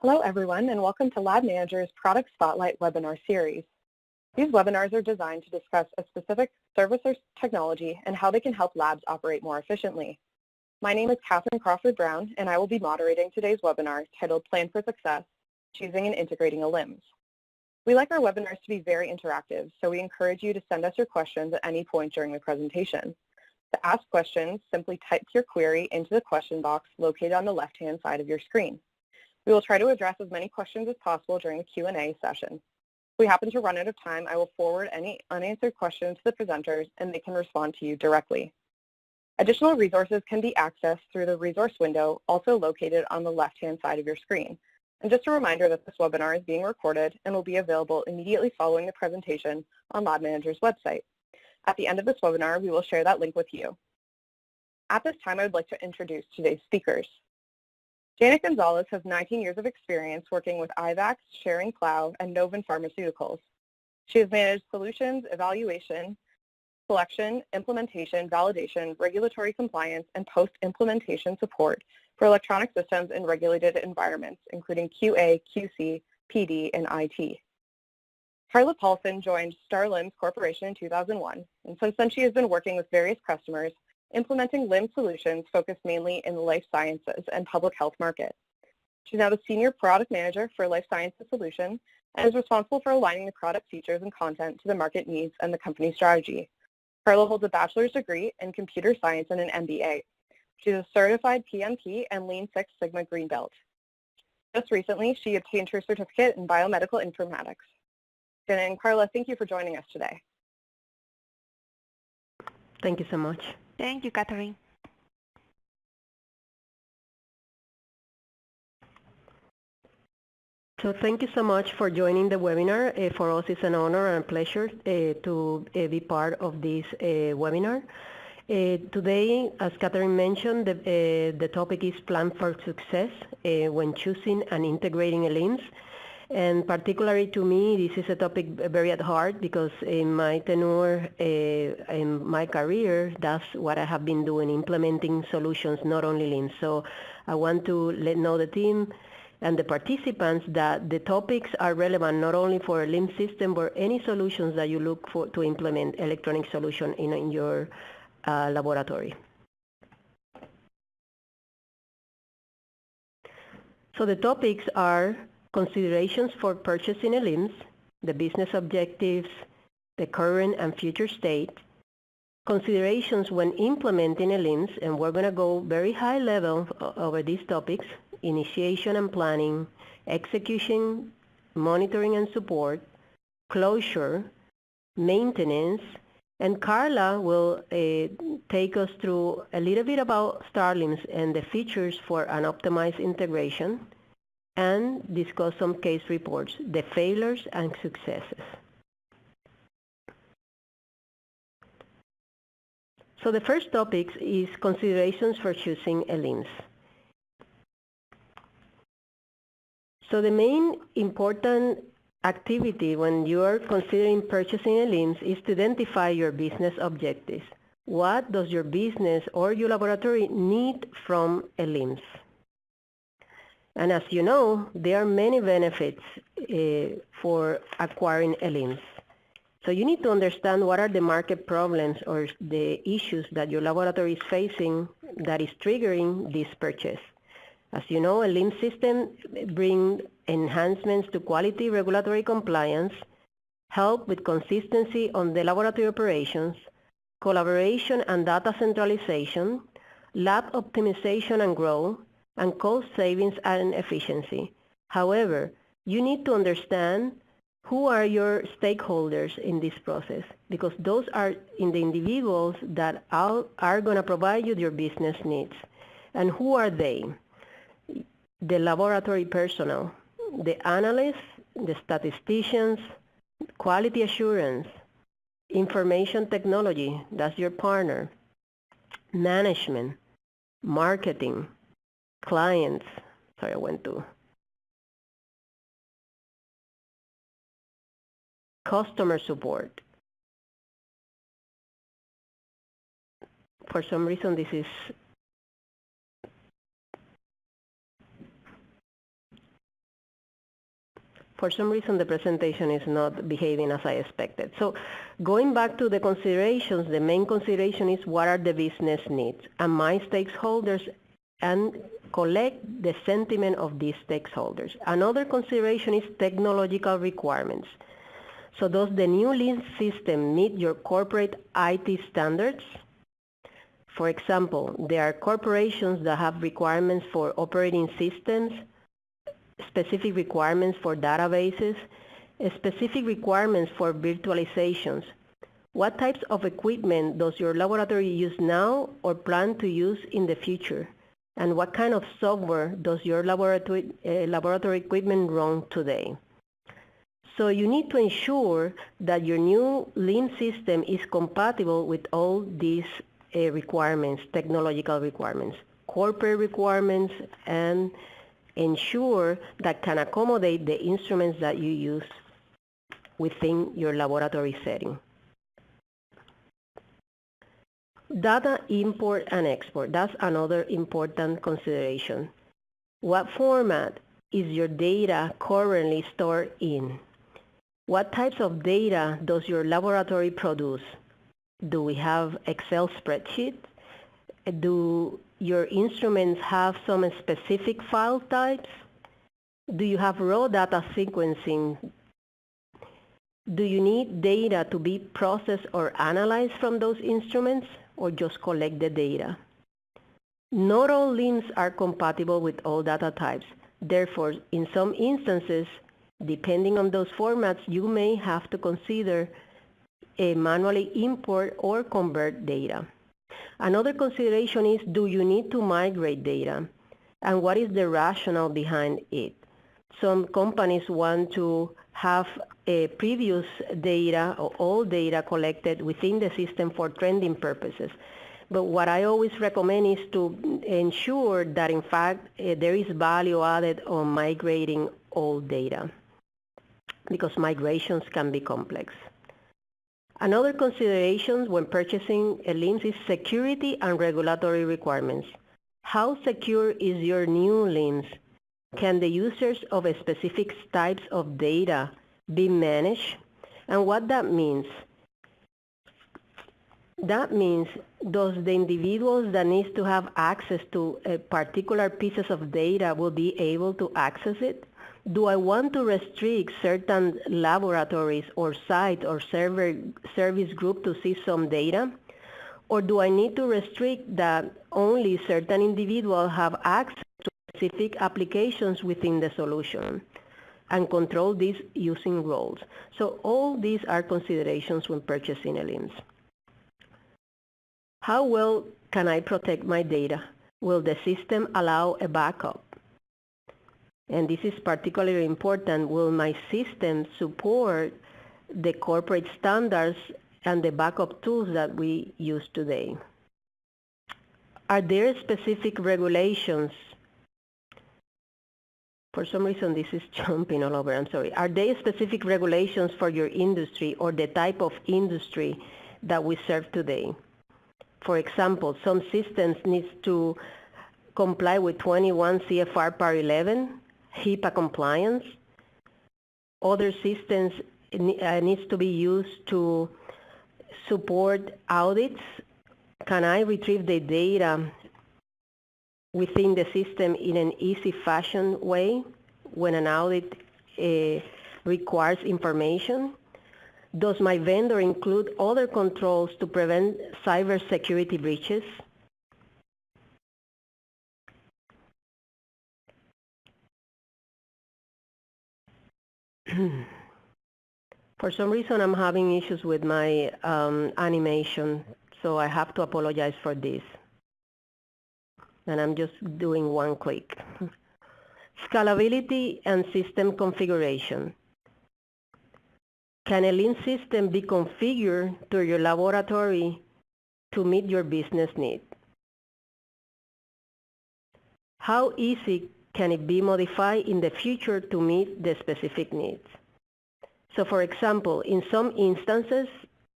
Hello everyone, and welcome to Lab Manager's Product Spotlight webinar series. These webinars are designed to discuss a specific service or technology and how they can help labs operate more efficiently. My name is Catherine Crawford Brown, and I will be moderating today's webinar titled Plan for Success, Choosing and Integrating a LIMS. We like our webinars to be very interactive, so we encourage you to send us your questions at any point during the presentation. To ask questions, simply type your query into the question box located on the left-hand side of your screen. We will try to address as many questions as possible during the Q&A session. If we happen to run out of time, I will forward any unanswered questions to the presenters and they can respond to you directly. Additional resources can be accessed through the resource window, also located on the left-hand side of your screen. And just a reminder that this webinar is being recorded and will be available immediately following the presentation on Lab Manager's website. At the end of this webinar, we will share that link with you. At this time, I would like to introduce today's speakers. Janet Gonzalez has 19 years of experience working with IVAX, Schering-Plough, and Novin Pharmaceuticals. She has managed solutions, evaluation, selection, implementation, validation, regulatory compliance, and post-implementation support for electronic systems in regulated environments, including QA, QC, PD, and IT. Carla Paulson joined STARLIMS Corporation in 2001, and since then she has been working with various customers implementing LIMS solutions focused mainly in the life sciences and public health market. She's now the Senior Product Manager for Life Sciences Solution and is responsible for aligning the product features and content to the market needs and the company strategy. Carla holds a bachelor's degree in computer science and an MBA. She's a certified PMP and Lean Six Sigma Green Belt. Just recently, she obtained her certificate in biomedical informatics. Janet and Carla, thank you for joining us today. Thank you so much. Thank you, Catherine. So thank you so much for joining the webinar. For us, it's an honor and a pleasure to be part of this webinar. Today, as Catherine mentioned, the topic is Plan for Success when choosing and integrating a LIMS. And particularly to me, this is a topic very at heart because in my tenure, in my career, that's what I have been doing, implementing solutions, not only LIMS. So I want to let know the team and the participants that the topics are relevant not only for a LIMS system, but any solutions that you look for to implement electronic solution in your laboratory. So the topics are considerations for purchasing a LIMS, the business objectives, the current and future state, considerations when implementing a LIMS, and we're going to go very high level over these topics, initiation and planning, execution, monitoring and support, closure, maintenance, and Carla will take us through a little bit about STARLIMS and the features for an optimized integration, and discuss some case reports, the failures and successes. So the first topic is considerations for choosing a LIMS. So the main important activity when you are considering purchasing a LIMS is to identify your business objectives. What does your business or your laboratory need from a LIMS? And as you know, there are many benefits for acquiring a LIMS. So you need to understand what are the market problems or the issues that your laboratory is facing that is triggering this purchase. As you know, a LIMS system brings enhancements to quality, regulatory compliance, help with consistency on the laboratory operations, collaboration and data centralization, lab optimization and growth, and cost savings and efficiency. However, you need to understand who are your stakeholders in this process, because those are the individuals that are going to provide you your business needs. And who are they? The laboratory personnel, the analysts, the statisticians, quality assurance, information technology, that's your partner, management, marketing, clients, customer support. For some reason, this is For some reason, the presentation is not behaving as I expected. So going back to the considerations, the main consideration is what are the business needs and my stakeholders, and collect the sentiment of these stakeholders. Another consideration is technological requirements. So does the new LIMS system meet your corporate IT standards? For example, there are corporations that have requirements for operating systems, specific requirements for databases, specific requirements for virtualizations. What types of equipment does your laboratory use now or plan to use in the future? And what kind of software does your laboratory equipment run today? So you need to ensure that your new LIMS system is compatible with all these requirements, technological requirements, corporate requirements, and ensure that can accommodate the instruments that you use within your laboratory setting. Data import and export, that's another important consideration. What format is your data currently stored in? What types of data does your laboratory produce? Do we have Excel spreadsheets? Do your instruments have some specific file types? Do you have raw data sequencing? Do you need data to be processed or analyzed from those instruments, or just collect the data? Not all LIMS are compatible with all data types. Therefore, in some instances, depending on those formats, you may have to consider manually import or convert data. Another consideration is, do you need to migrate data? And what is the rationale behind it? Some companies want to have previous data or all data collected within the system for trending purposes. But what I always recommend is to ensure that, in fact, there is value added on migrating all data, because migrations can be complex. Another consideration when purchasing a LIMS is security and regulatory requirements. How secure is your new LIMS? Can the users of a specific types of data be managed? And what that means? That means, does the individuals that needs to have access to a particular pieces of data will be able to access it? Do I want to restrict certain laboratories or site or service group to see some data? Or do I need to restrict that only certain individuals have access to specific applications within the solution and control these using roles? So all these are considerations when purchasing a LIMS. How well can I protect my data? Will the system allow a backup? And this is particularly important. Will my system support the corporate standards and the backup tools that we use today? Are there specific regulations? For some reason, this is jumping all over. I'm sorry. Are there specific regulations for your industry or the type of industry that we serve today? For example, some systems need to comply with 21 CFR Part 11, HIPAA compliance. Other systems needs to be used to support audits. Can I retrieve the data within the system in an easy fashion way when an audit requires information? Does my vendor include other controls to prevent cybersecurity breaches? For some reason, I'm having issues with my animation, so I have to apologize for this. And I'm just doing one click. Scalability and system configuration. Can a LIMS system be configured to your laboratory to meet your business need? How easy can it be modified in the future to meet the specific needs? So for example, in some instances,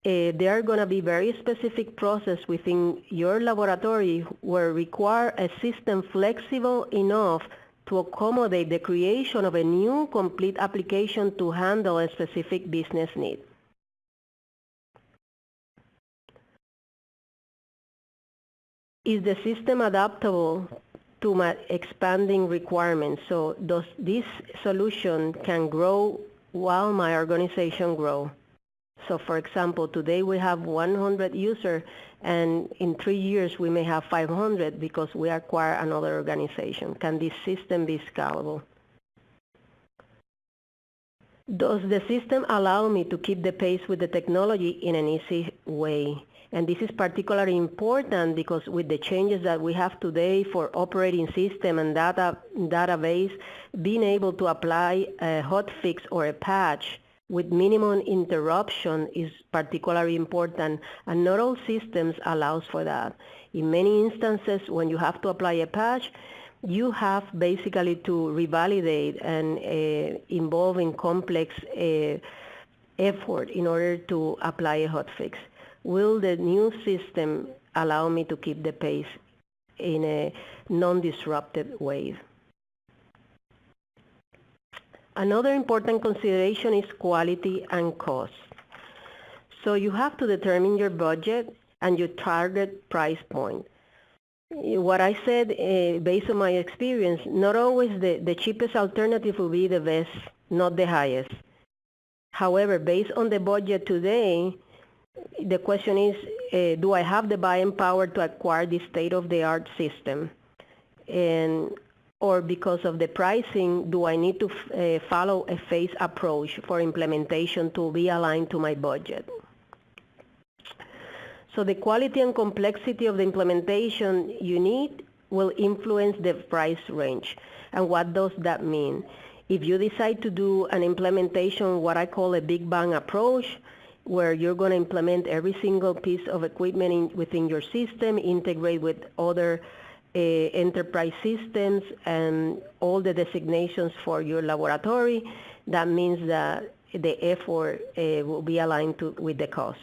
there are going to be very specific processes within your laboratory where require a system flexible enough to accommodate the creation of a new complete application to handle a specific business need. Is the system adaptable to my expanding requirements? So does this solution can grow while my organization grows? So for example, today we have 100 users, and in 3 years we may have 500 because we acquire another organization. Can this system be scalable? Does the system allow me to keep the pace with the technology in an easy way? And this is particularly important because with the changes that we have today for operating system and database, being able to apply a hotfix or a patch with minimum interruption is particularly important, and not all systems allows for that. In many instances, when you have to apply a patch, you have basically to revalidate and involve in complex effort in order to apply a hotfix. Will the new system allow me to keep the pace in a non-disrupted way? Another important consideration is quality and cost. So you have to determine your budget and your target price point. What I said, based on my experience, not always the cheapest alternative will be the best, not the highest. However, based on the budget today, the question is, do I have the buying power to acquire this state-of-the-art system? Or because of the pricing, do I need to follow a phased approach for implementation to be aligned to my budget? So the quality and complexity of the implementation you need will influence the price range. And what does that mean? If you decide to do an implementation, what I call a big bang approach, where you're going to implement every single piece of equipment within your system, integrate with other enterprise systems and all the designations for your laboratory, that means that the effort will be aligned with the cost.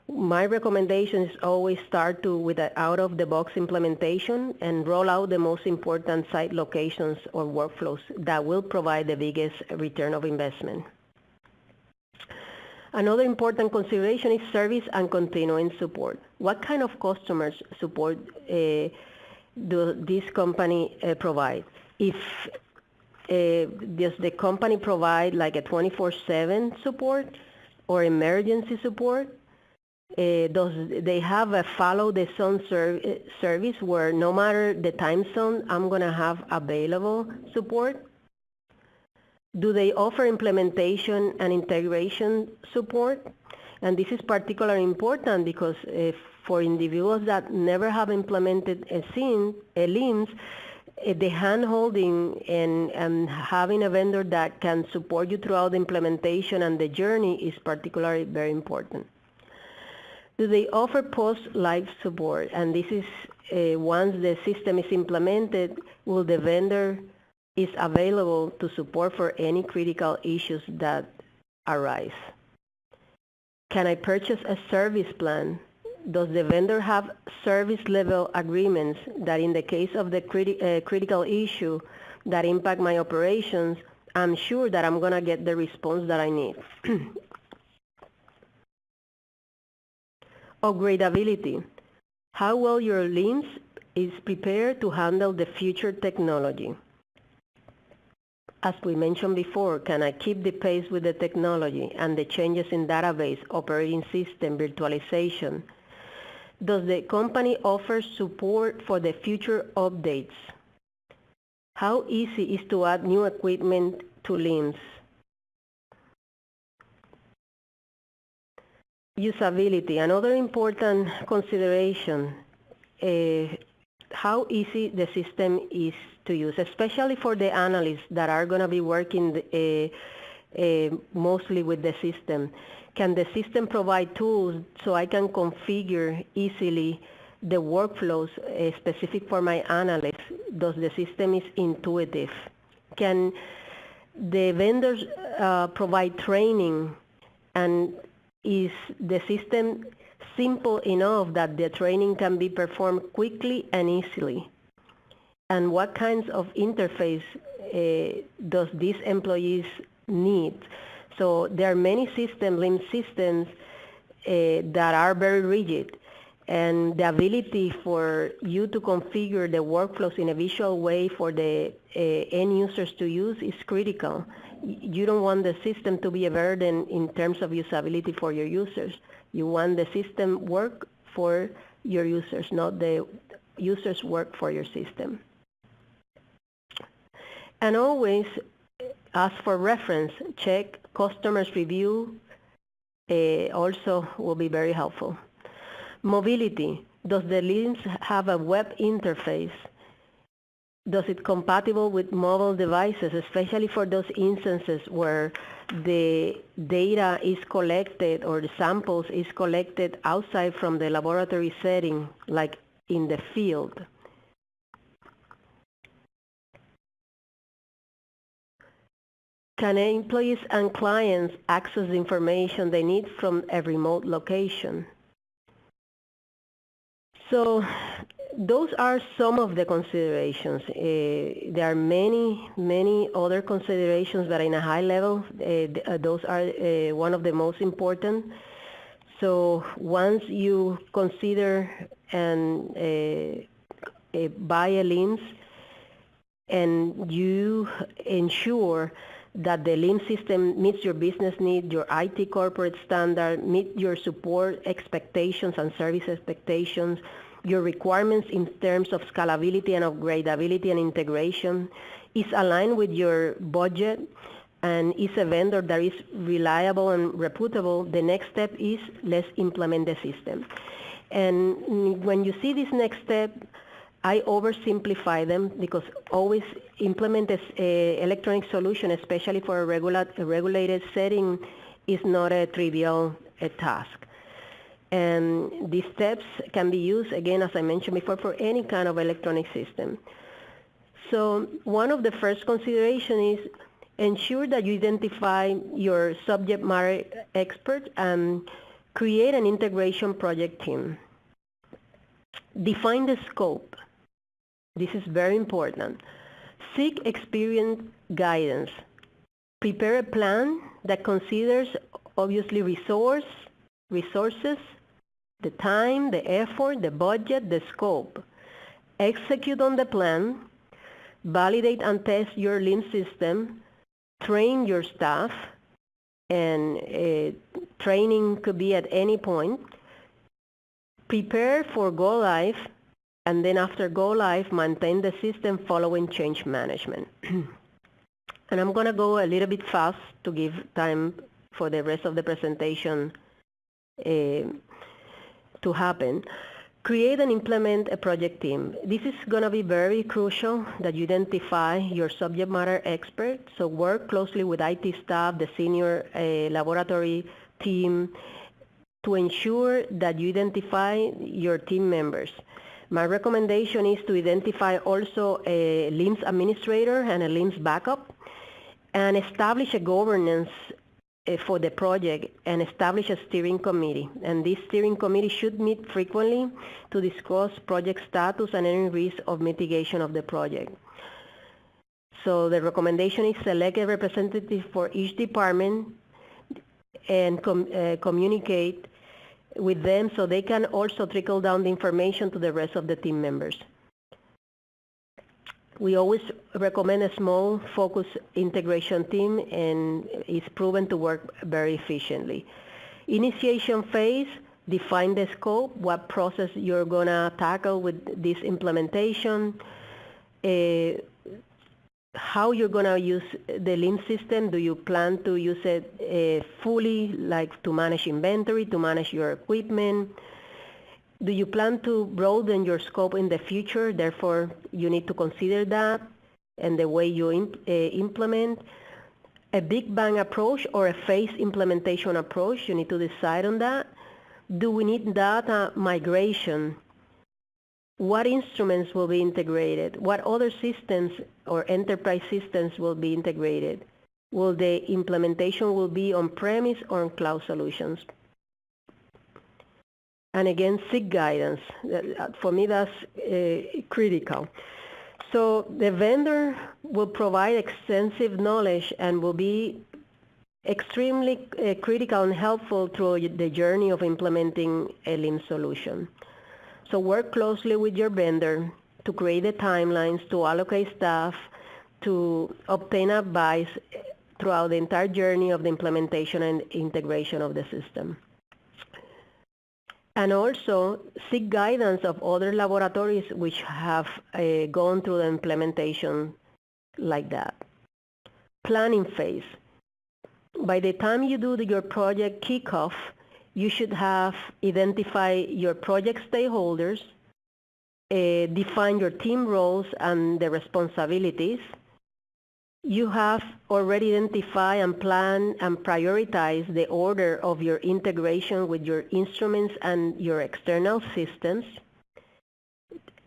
My recommendation is always start with an out-of-the-box implementation and roll out the most important site locations or workflows that will provide the biggest return of investment. Another important consideration is service and continuing support. What kind of customers support does this company provide? Does the company provide like a 24/7 support or emergency support? Does they have a follow the sun service where no matter the time zone, I'm going to have available support? Do they offer implementation and integration support? And this is particularly important because for individuals that never have implemented a LIMS, the hand-holding and having a vendor that can support you throughout the implementation and the journey is particularly very important. Do they offer post-life support? And this is once the system is implemented, will the vendor is available to support for any critical issues that arise? Can I purchase a service plan? Does the vendor have service level agreements that in the case of the critical issue that impact my operations, I'm sure that I'm going to get the response that I need? Upgradability. How well your LIMS is prepared to handle the future technology. As we mentioned before, can I keep the pace with the technology and the changes in database, operating system, virtualization? Does the company offer support for the future updates? How easy is to add new equipment to LIMS? Usability, another important consideration, how easy the system is to use, especially for the analysts that are going to be working mostly with the system. Can the system provide tools so I can configure easily the workflows specific for my analysts? Does the system is intuitive? Can the vendors provide training, and is the system simple enough that the training can be performed quickly and easily? and what kinds of interface does these employees need. So there are many LIMS systems that are very rigid, and the ability for you to configure the workflows in a visual way for the end users to use is critical. You don't want the system to be a burden in terms of usability for your users. You want the system work for your users, not the users work for your system. And always ask for reference. Check customers' review also will be very helpful. Mobility. Does the LIMS have a web interface? Does it compatible with mobile devices, especially for those instances where the data is collected or the samples is collected outside from the laboratory setting, like in the field? Can employees and clients access the information they need from a remote location? So those are some of the considerations. There are many other considerations, but in a high level, those are one of the most important. So once you consider and buy a LIMS, and you ensure that the LIMS system meets your business need, your IT corporate standard, meet your support expectations and service expectations, your requirements in terms of scalability and upgradability and integration, is aligned with your budget, and is a vendor that is reliable and reputable, the next step is let's implement the system. And when you see this next step, I oversimplify them because always implement an electronic solution, especially for a regulated setting, is not a trivial task. And these steps can be used, again, as I mentioned before, for any kind of electronic system. So one of the first considerations is ensure that you identify your subject matter expert and create an integration project team. Define the scope. This is very important. Seek experienced guidance. Prepare a plan that considers, obviously, resources, the time, the effort, the budget, the scope. Execute on the plan. Validate and test your LIMS system. Train your staff, and training could be at any point. Prepare for go live, and then after go live, maintain the system following change management. And I'm going to go a little bit fast to give time for the rest of the presentation to happen. Create and implement a project team. This is going to be very crucial that you identify your subject matter expert. So work closely with IT staff, the senior laboratory team, to ensure that you identify your team members. My recommendation is to identify also a LIMS administrator and a LIMS backup, and establish a governance for the project, and establish a steering committee. And this steering committee should meet frequently to discuss project status and any risk of mitigation of the project. So the recommendation is select a representative for each department and communicate with them so they can also trickle down the information to the rest of the team members. We always recommend a small, focused integration team, and it's proven to work very efficiently. Initiation phase, define the scope, what process you're going to tackle with this implementation, how you're going to use the LIMS system. Do you plan to use it fully, like to manage inventory, to manage your equipment? Do you plan to broaden your scope in the future? Therefore, you need to consider that and the way you implement. A big bang approach or a phased implementation approach, you need to decide on that. Do we need data migration? What instruments will be integrated? What other systems or enterprise systems will be integrated? Will the implementation will be on-premise or on cloud solutions? And again, seek guidance. For me, that's critical. So the vendor will provide extensive knowledge and will be extremely critical and helpful through the journey of implementing a LIMS solution. So work closely with your vendor to create the timelines, to allocate staff, to obtain advice throughout the entire journey of the implementation and integration of the system. And also seek guidance of other laboratories which have gone through the implementation like that. Planning phase. By the time you do your project kickoff, you should have identified your project stakeholders, define your team roles and the responsibilities. You have already identified and planned and prioritized the order of your integration with your instruments and your external systems,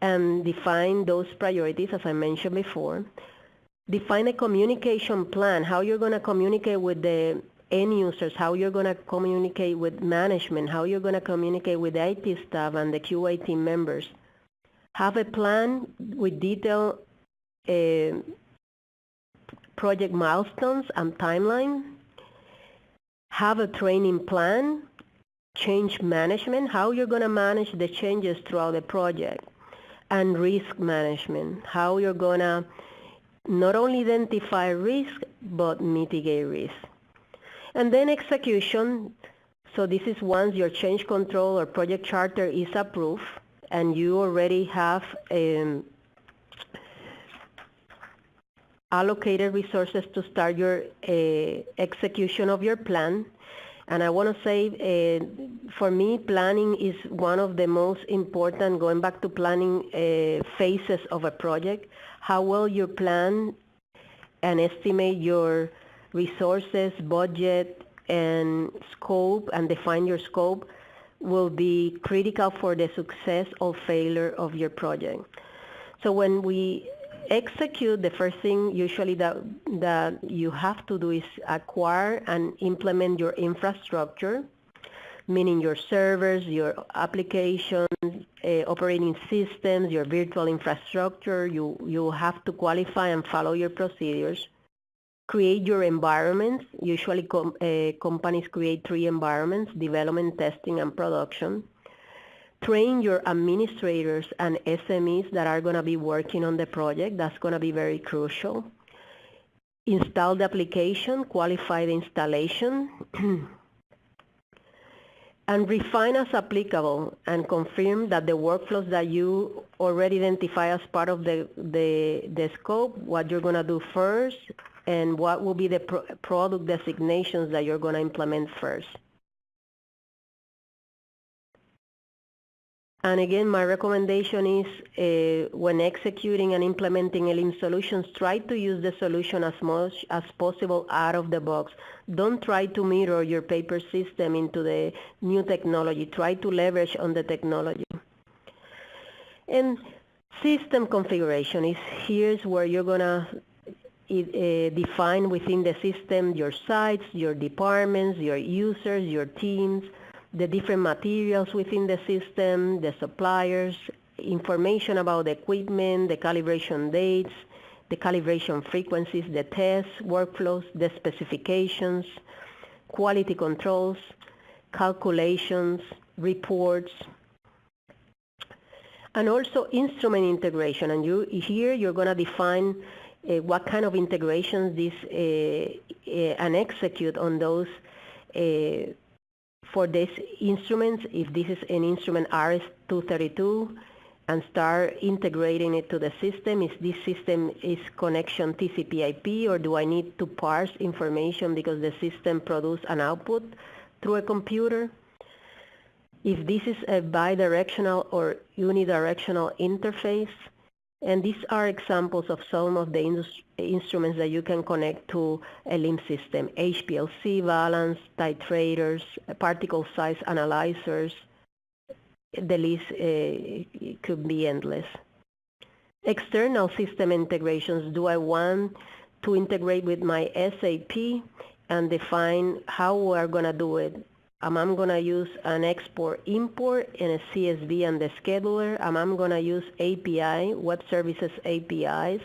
and define those priorities as I mentioned before. Define a communication plan, how you're going to communicate with the end users, how you're going to communicate with management, how you're going to communicate with the IT staff and the QA team members. Have a plan with detailed project milestones and timeline. Have a training plan, change management, how you're going to manage the changes throughout the project, and risk management, how you're going to not only identify risk but mitigate risk. And then execution. So this is once your change control or project charter is approved and you already have allocated resources to start your execution of your plan. And I want to say, for me, planning is one of the most important, going back to planning phases of a project. How well you plan and estimate your resources, budget, and scope, and define your scope will be critical for the success or failure of your project. So when we execute, the first thing usually that you have to do is acquire and implement your infrastructure, meaning your servers, your applications, operating systems, your virtual infrastructure. You have to qualify and follow your procedures. Create your environments. Usually companies create 3 environments: development, testing, and production. Train your administrators and SMEs that are going to be working on the project. That's going to be very crucial. Install the application, qualify the installation, and refine as applicable and confirm that the workflows that you already identify as part of the scope, what you're going to do first, and what will be the product designations that you're going to implement first. And again, my recommendation is when executing and implementing LIMS solutions, try to use the solution as much as possible out of the box. Don't try to mirror your paper system into the new technology. Try to leverage on the technology. And system configuration is here's where you're going to define within the system your sites, your departments, your users, your teams, the different materials within the system, the suppliers, information about the equipment, the calibration dates, the calibration frequencies, the tests, workflows, the specifications, quality controls, calculations, reports, and also instrument integration. And here you're going to define what kind of integrations and execute on those for these instruments. If this is an instrument RS-232, and start integrating it to the system. Is this system is connection TCP/IP, or do I need to parse information because the system produces an output through a computer? If this is a bidirectional or unidirectional interface. And these are examples of some of the instruments that you can connect to a LIMS system: HPLC, balance, titrators, particle size analyzers. The list could be endless. External system integrations. Do I want to integrate with my SAP and define how we are going to do it? I'm going to use an export-import and a CSV and the scheduler. I'm going to use API, web services APIs,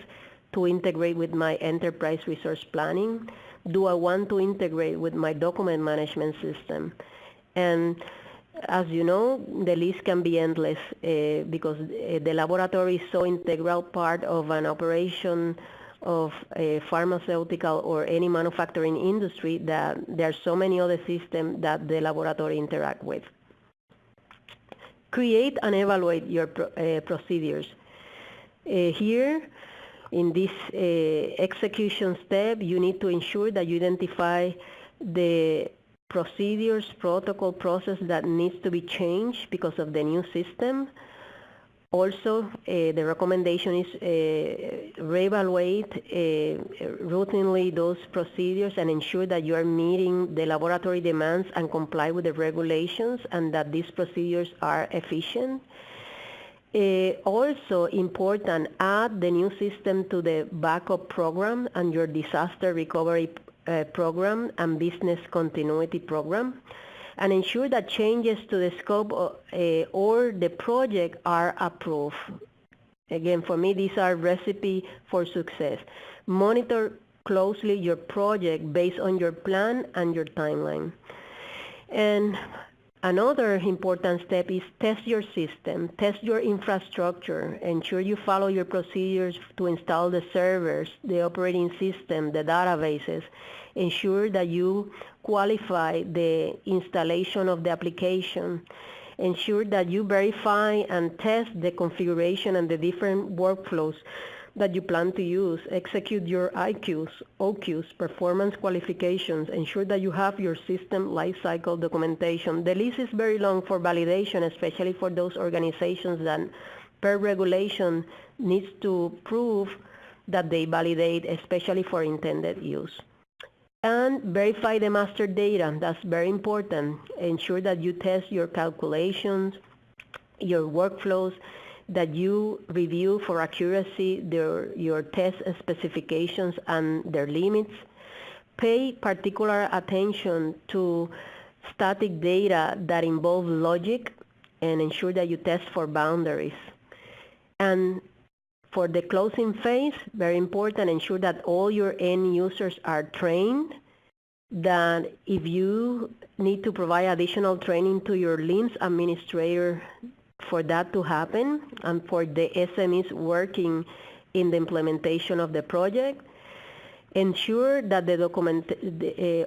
to integrate with my enterprise resource planning. Do I want to integrate with my document management system? And as you know, the list can be endless because the laboratory is so integral part of an operation of a pharmaceutical or any manufacturing industry that there are so many other systems that the laboratory interact with. Create and evaluate your procedures. Here, in this execution step, you need to ensure that you identify the procedures, protocol, process that needs to be changed because of the new system. Also, the recommendation is reevaluate routinely those procedures and ensure that you are meeting the laboratory demands and comply with the regulations and that these procedures are efficient. Also important, add the new system to the backup program and your disaster recovery program and business continuity program, and ensure that changes to the scope or the project are approved. Again, for me, these are recipe for success. Monitor closely your project based on your plan and your timeline. And another important step is test your system, test your infrastructure, ensure you follow your procedures to install the servers, the operating system, the databases. Ensure that you qualify the installation of the application. Ensure that you verify and test the configuration and the different workflows that you plan to use. Execute your IQs, OQs, performance qualifications. Ensure that you have your system lifecycle documentation. The list is very long for validation, especially for those organizations that per regulation needs to prove that they validate, especially for intended use. And verify the master data. That's very important. Ensure that you test your calculations, your workflows, that you review for accuracy your test specifications and their limits. Pay particular attention to static data that involve logic and ensure that you test for boundaries. And for the closing phase, very important, ensure that all your end users are trained, that if you need to provide additional training to your LIMS administrator for that to happen, and for the SMEs working in the implementation of the project, ensure that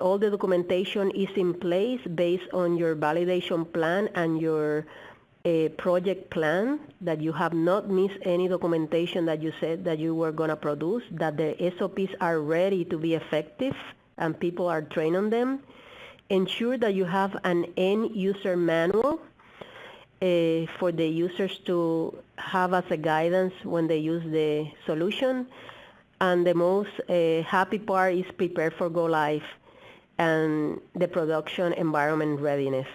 all the documentation is in place based on your validation plan and your project plan, that you have not missed any documentation that you said that you were going to produce, that the SOPs are ready to be effective and people are trained on them. Ensure that you have an end user manual for the users to have as a guidance when they use the solution. And the most happy part is prepare for go live and the production environment readiness.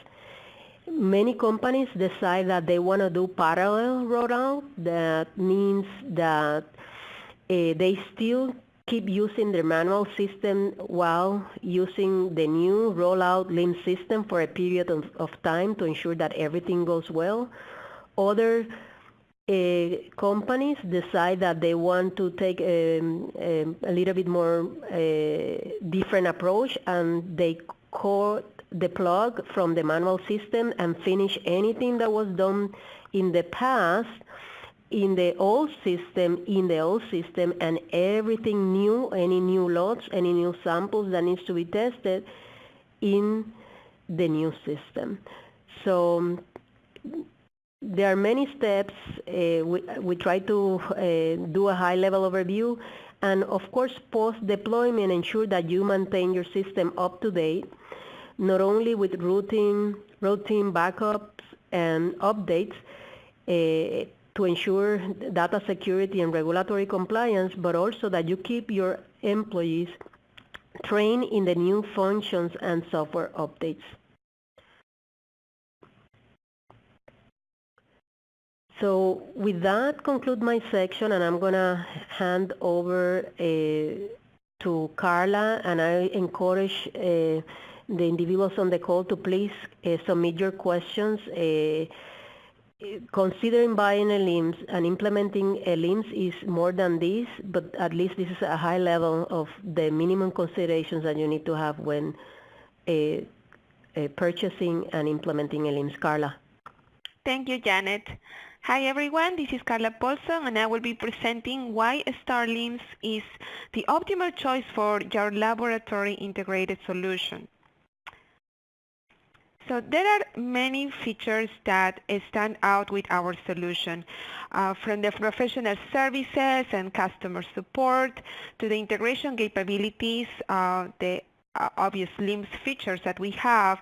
Many companies decide that they want to do parallel rollout. That means that they still keep using their manual system while using the new rollout LIMS system for a period of time to ensure that everything goes well. Other companies decide that they want to take a little bit more different approach, and they cut the plug from the manual system and finish anything that was done in the past in the old system, and everything new, any new lots, any new samples that needs to be tested in the new system. So there are many steps. We try to do a high-level overview, and of course, post-deployment, ensure that you maintain your system up to date, not only with routine backups and updates to ensure data security and regulatory compliance, but also that you keep your employees trained in the new functions and software updates. So with that, conclude my section, and I'm going to hand over to Carla, and I encourage the individuals on the call to please submit your questions. Considering buying a LIMS and implementing a LIMS is more than this, but at least this is a high level of the minimum considerations that you need to have when purchasing and implementing a LIMS. Carla. Thank you, Janet. Hi everyone, this is Carla Paulson and I will be presenting why STARLIMS is the optimal choice for your laboratory integrated solution. So there are many features that stand out with our solution, from the professional services and customer support to the integration capabilities, the obvious LIMS features that we have,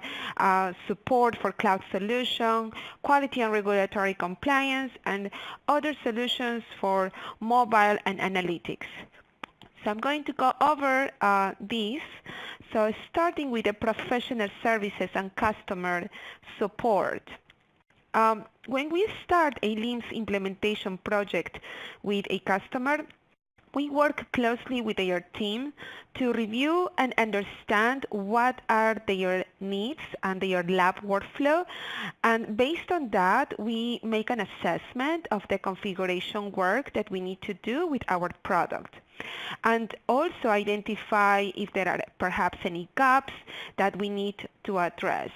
support for cloud solution, quality and regulatory compliance, and other solutions for mobile and analytics. So I'm going to go over these. So starting with the professional services and customer support. When we start a LIMS implementation project with a customer, we work closely with their team to review and understand what are their needs and their lab workflow. And based on that, we make an assessment of the configuration work that we need to do with our product. And also identify if there are perhaps any gaps that we need to address.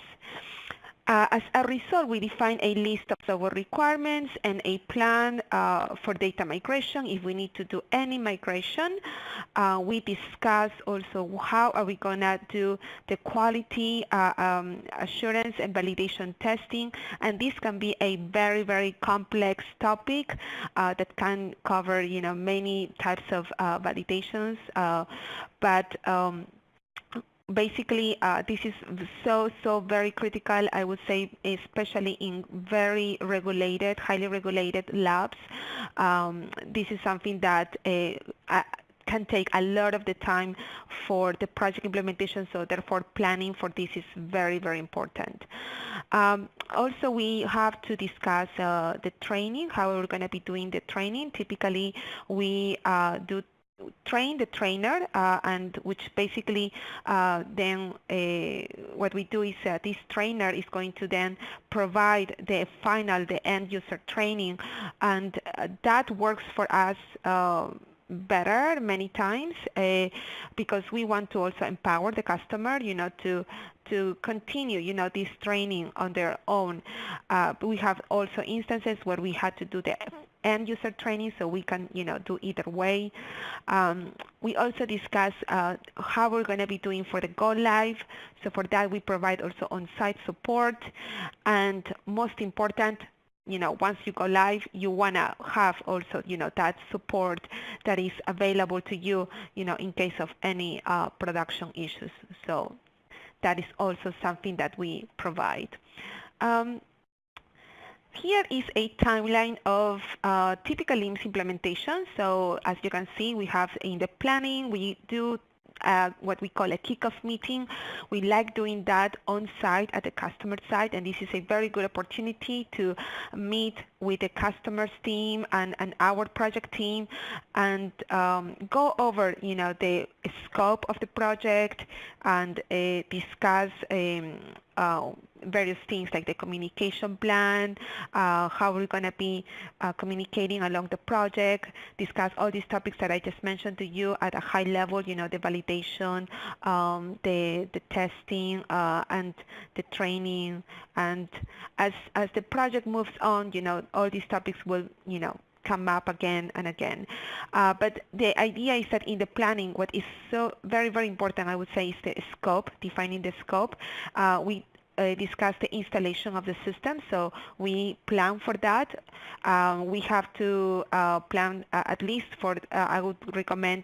As a result, we define a list of our requirements and a plan for data migration if we need to do any migration. We discuss also how are we going to do the quality assurance and validation testing, and this can be a very, very complex topic that can cover many types of validations, but basically, this is so very critical, I would say, especially in very regulated, highly regulated labs. This is something that can take a lot of the time for the project implementation, so therefore planning for this is very, very important. Also, we have to discuss the training, how we're going to be doing the training. Typically, we do train the trainer, and which basically then what we do is this trainer is going to then provide the end user training, and that works for us better many times because we want to also empower the customer, to continue, this training on their own. We have also instances where we had to do the end user training, so we can, do either way. We also discuss how we're going to be doing for the go live. So for that, we provide also on-site support, and most important, once you go live, you want to have also, that support that is available to you, in case of any production issues. So that is also something that we provide. Here is a timeline of typical LIMS implementation. So as you can see, we have in the planning, we do what we call a kickoff meeting. We like doing that on site at the customer site, and this is a very good opportunity to meet with the customer's team and our project team and go over the scope of the project and discuss various things like the communication plan, how we're going to be communicating along the project, discuss all these topics that I just mentioned to you at a high level, the validation, the testing, and the training. And as the project moves on, all these topics will, come up again and again. But the idea is that in the planning, what is so very, very important, I would say, is the scope, defining the scope. We discuss the installation of the system, so we plan for that. We have to plan at least for, I would recommend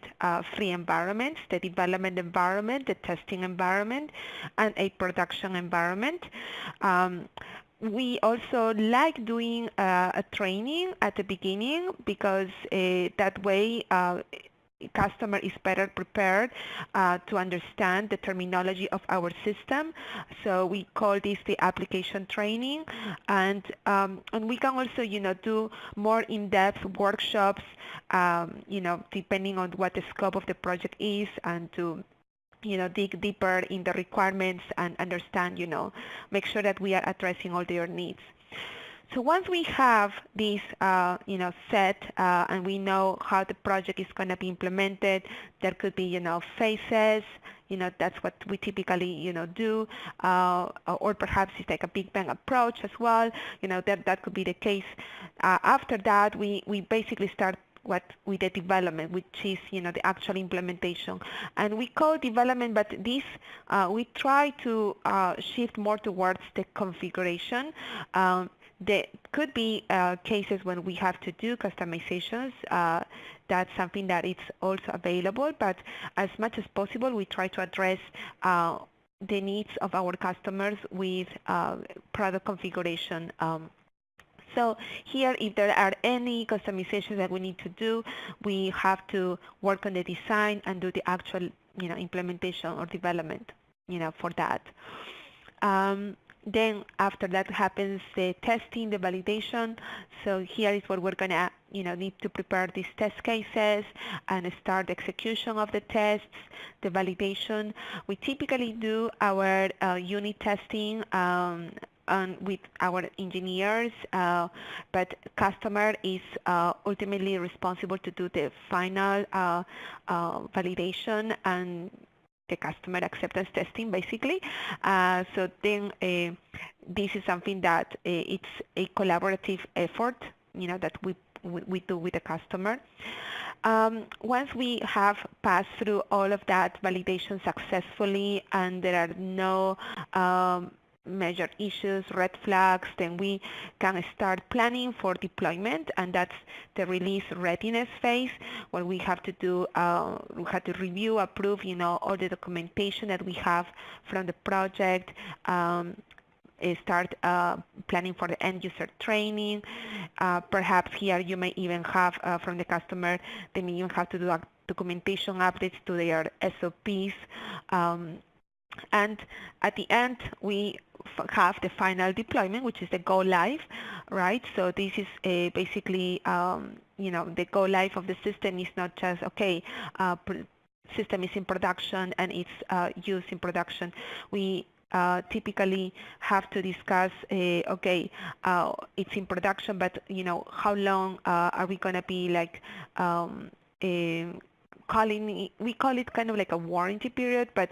3 environments: the development environment, the testing environment, and a production environment. We also like doing a training at the beginning because that way customer is better prepared to understand the terminology of our system. So we call this the application training, and we can also do more in-depth workshops depending on what the scope of the project is, and to dig deeper in the requirements and understand, make sure that we are addressing all their needs. So once we have this, set, and we know how the project is going to be implemented, there could be, phases. That's what we typically, do, or perhaps it's like a big bang approach as well. That could be the case. After that, we basically start with the development, which is the actual implementation, and we call development, but this we try to shift more towards the configuration. There could be cases when we have to do customizations. That's something that it's also available, but as much as possible, we try to address the needs of our customers with product configuration. So here, if there are any customizations that we need to do, we have to work on the design and do the actual, implementation or development, for that. Then after that happens the testing, the validation. So here is where we're gonna, need to prepare these test cases and start the execution of the tests, the validation. We typically do our unit testing with our engineers, but customer is ultimately responsible to do the final validation and the customer acceptance testing, basically. So then this is something that it's a collaborative effort, that we do with the customer. Once we have passed through all of that validation successfully and there are no major issues, red flags, then we can start planning for deployment, and that's the release readiness phase, where we have to do, we have to review, approve, all the documentation that we have from the project, start planning for the end user training. Perhaps here you may even have from the customer, they may even have to do documentation updates to their SOP'S. And at the end, we have the final deployment, which is the go live, right? So this is basically, the go live of the system is not just, okay, system is in production and it's used in production. We typically have to discuss, okay, it's in production, but, how long are we going to be like, we call it kind of like a warranty period, but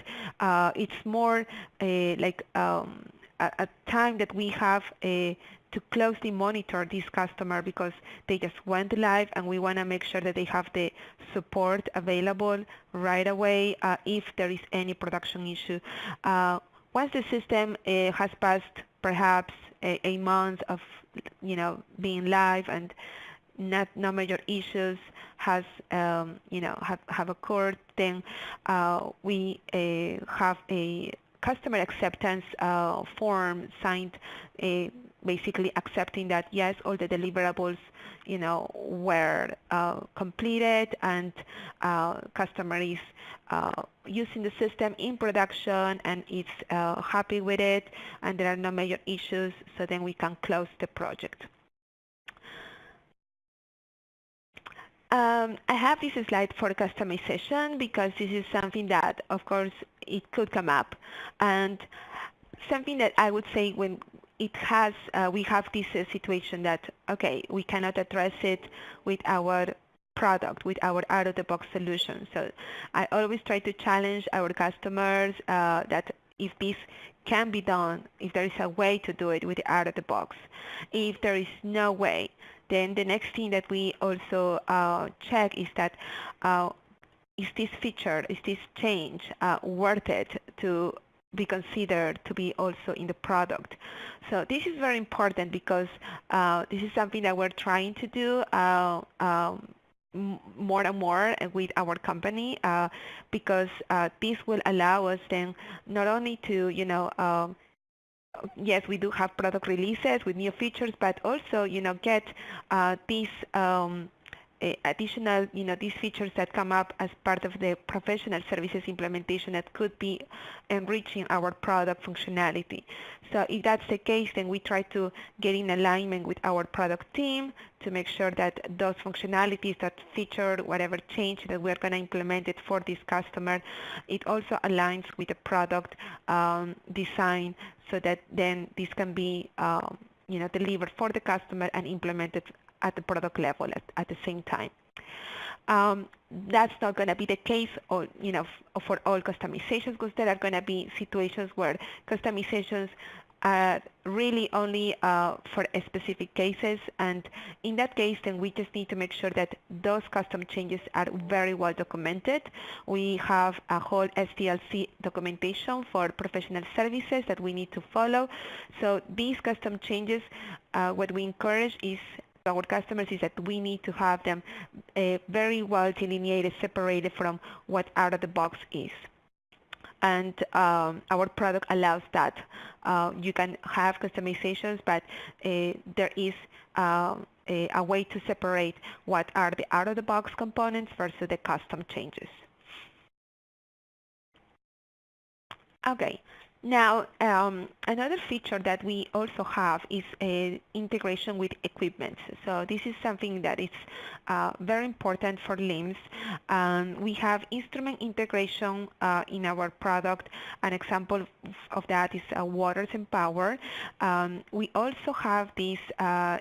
it's more like a time that we have to closely monitor this customer, because they just went live and we want to make sure that they have the support available right away if there is any production issue. Once the system has passed perhaps a month of being live and no major issues have occurred, then we have a customer acceptance form signed, basically accepting that yes, all the deliverables were completed, and customer is using the system in production and it's happy with it, and there are no major issues, so then we can close the project. I have this slide for customization because this is something that, of course, it could come up, and something that I would say when it has, we have this situation that, okay, we cannot address it with our product, with our out-of-the-box solution. So I always try to challenge our customers that if this can be done, if there is a way to do it with out-of-the-box. If there is no way, then the next thing that we also check is that is this feature, is this change worth it to be considered to be also in the product? So this is very important because this is something that we're trying to do more and more with our company, because this will allow us then not only to, yes, we do have product releases with new features, but also, get these additional, these features that come up as part of the professional services implementation that could be enriching our product functionality. So if that's the case, then we try to get in alignment with our product team to make sure that those functionalities, that feature, whatever change that we're going to implement it for this customer, it also aligns with the product design, so that then this can be delivered for the customer and implemented at the product level at the same time. That's not going to be the case, or for all customizations, because there are going to be situations where customizations are really only for specific cases, and in that case, then we just need to make sure that those custom changes are very well documented. We have a whole SDLC documentation for professional services that we need to follow. So these custom changes, what we encourage is our customers is that we need to have them very well delineated, separated from what out of the box is. And our product allows that. You can have customizations, but there is a way to separate what are the out-of-the-box components versus the custom changes. Okay. Now, another feature that we also have is integration with equipment. So this is something that is very important for LIMS. We have instrument integration in our product. An example of that is Waters and Power. We also have this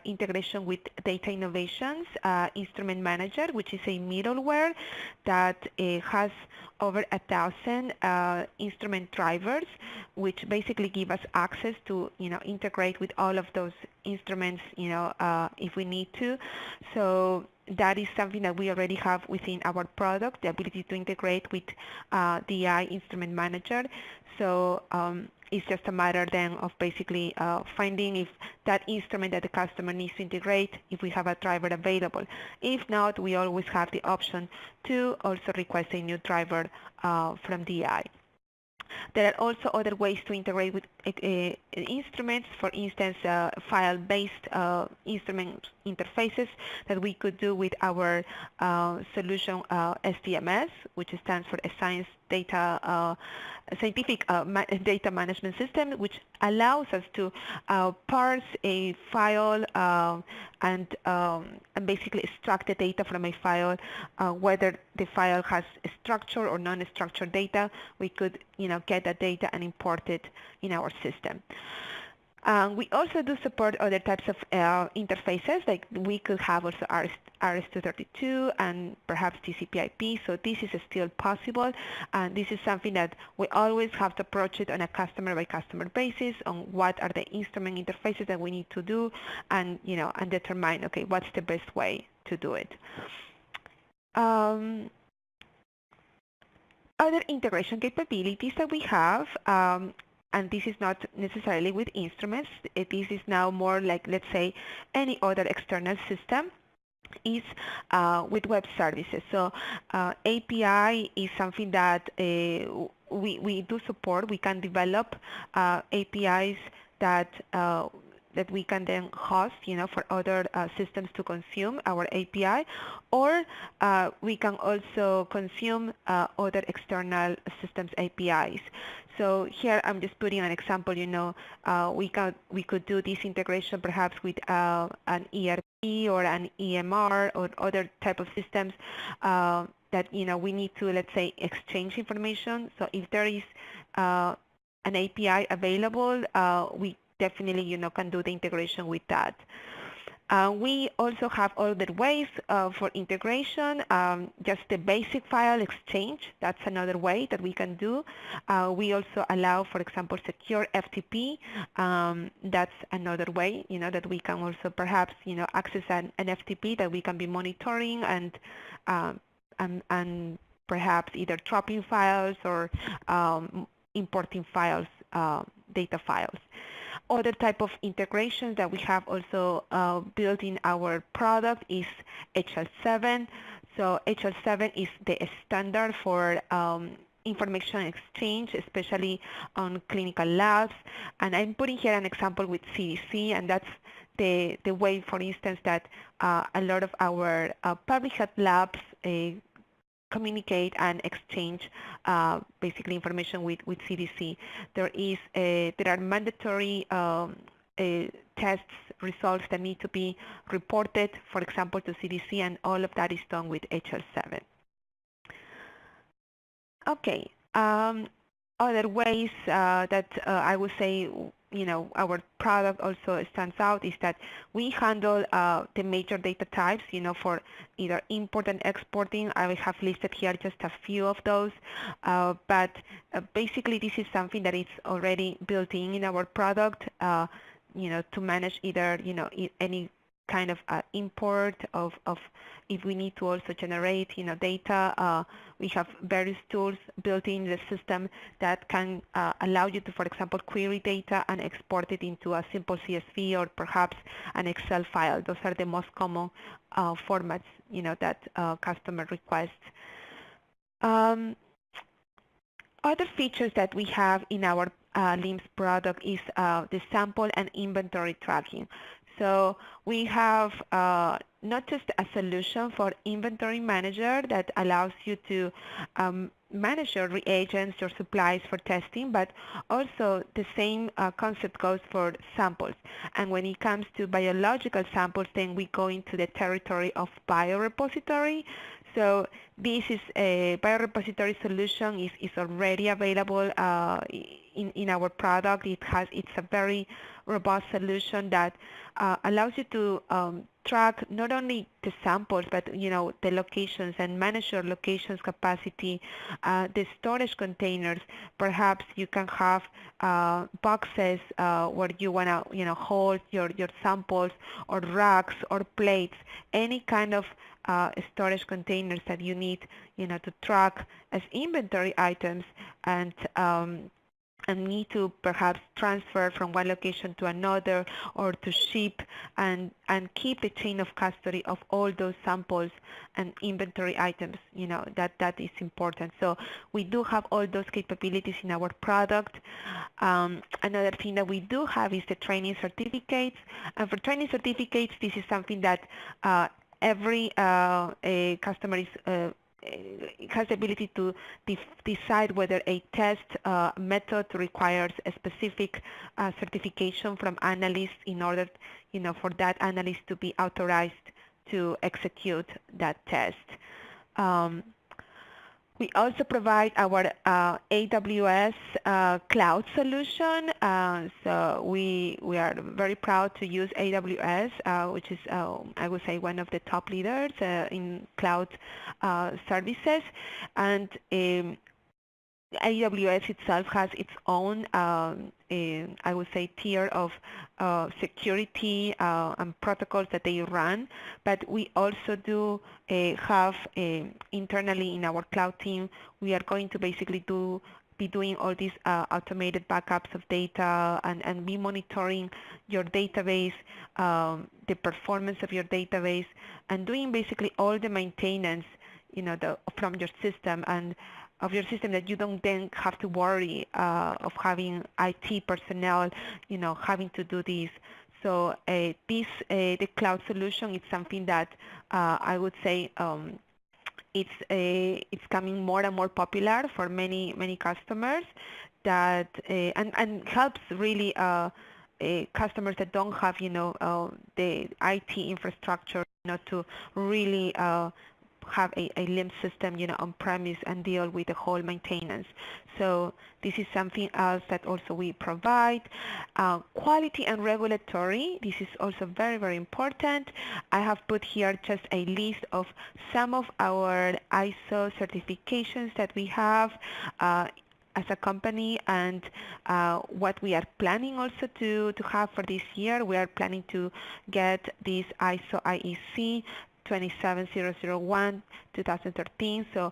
integration with Data Innovations Instrument Manager, which is a middleware that has over 1,000 instrument drivers, which basically give us access to integrate with all of those instruments if we need to. So that is something that we already have within our product, the ability to integrate with DI Instrument Manager. So it's just a matter then of basically finding if that instrument that the customer needs to integrate, if we have a driver available. If not, we always have the option to also request a new driver from DI. There are also other ways to integrate with instruments, for instance, file-based instrument interfaces that we could do with our solution SDMS, which stands for Scientific Data Management System, which allows us to parse a file and basically extract the data from a file, whether the file has structured or non-structured data. We could get that data and import it in our system. We also do support other types of interfaces, like we could have also RS-232 and perhaps TCP/IP, so this is still possible, and this is something that we always have to approach it on a customer-by-customer basis on what are the instrument interfaces that we need to do, and and determine, okay, what's the best way to do it. Other integration capabilities that we have, and this is not necessarily with instruments, this is now more like, let's say, any other external system, is with web services. So API is something that we do support. We can develop APIs that we can then host, for other systems to consume our API, or we can also consume other external systems APIs. So here I'm just putting an example. We could do this integration perhaps with an ERP or an EMR or other type of systems that we need to, let's say, exchange information. So if there is an API available, we definitely can do the integration with that. We also have other ways for integration, just the basic file exchange. That's another way that we can do. We also allow, for example, secure FTP. That's another way, that we can also perhaps, access an FTP that we can be monitoring and perhaps either dropping files or importing files, data files. Other type of integrations that we have also built in our product is HL7. So HL7 is the standard for information exchange, especially on clinical labs. And I'm putting here an example with CDC, and that's the way, for instance, that a lot of our public health labs communicate and exchange basically information with CDC. There are mandatory tests results that need to be reported, for example, to CDC, and all of that is done with HL7. Okay. Other ways that I would say, our product also stands out is that we handle the major data types, for either import and exporting. I have listed here just a few of those, but basically this is something that is already built in our product, to manage either, any kind of import of if we need to also generate, data. We have various tools built in the system that can allow you to, for example, query data and export it into a simple CSV or perhaps an Excel file. Those are the most common formats, that customer requests. Other features that we have in our LIMS product is the sample and inventory tracking. So we have not just a solution for inventory manager that allows you to manage your reagents, your supplies for testing, but also the same concept goes for samples. And when it comes to biological samples, then we go into the territory of biorepository. So this is a biorepository solution is already available in our product. It's a very robust solution that allows you to track not only the samples, but the locations and manage your locations capacity, the storage containers. Perhaps you can have boxes where you want to hold your samples, or racks or plates, any kind of storage containers that you need to track as inventory items, and need to perhaps transfer from one location to another, or to ship and keep the chain of custody of all those samples and inventory items. That is important. So we do have all those capabilities in our product. Another thing that we do have is the training certificates. And for training certificates, this is something that every customer has the ability to decide whether a test method requires a specific certification from analysts in order, for that analyst to be authorized to execute that test. We also provide our AWS cloud solution. So we are very proud to use AWS, which is, I would say, one of the top leaders in cloud services. And AWS itself has its own, I would say, tier of security and protocols that they run. But we also do have internally in our cloud team, we are going to basically be doing all these automated backups of data and be monitoring your database, the performance of your database, and doing basically all the maintenance, from your system and of your system, that you don't then have to worry of having IT personnel, having to do this. So the cloud solution is something that I would say it's coming more and more popular for many customers, that and helps really customers that don't have the IT infrastructure to really have a LIMS system on premise and deal with the whole maintenance. So this is something else that also we provide. Quality and regulatory, this is also very important. I have put here just a list of some of our ISO certifications that we have as a company, and what we are planning also to have for this year. We are planning to get this ISO IEC 27001 2013. So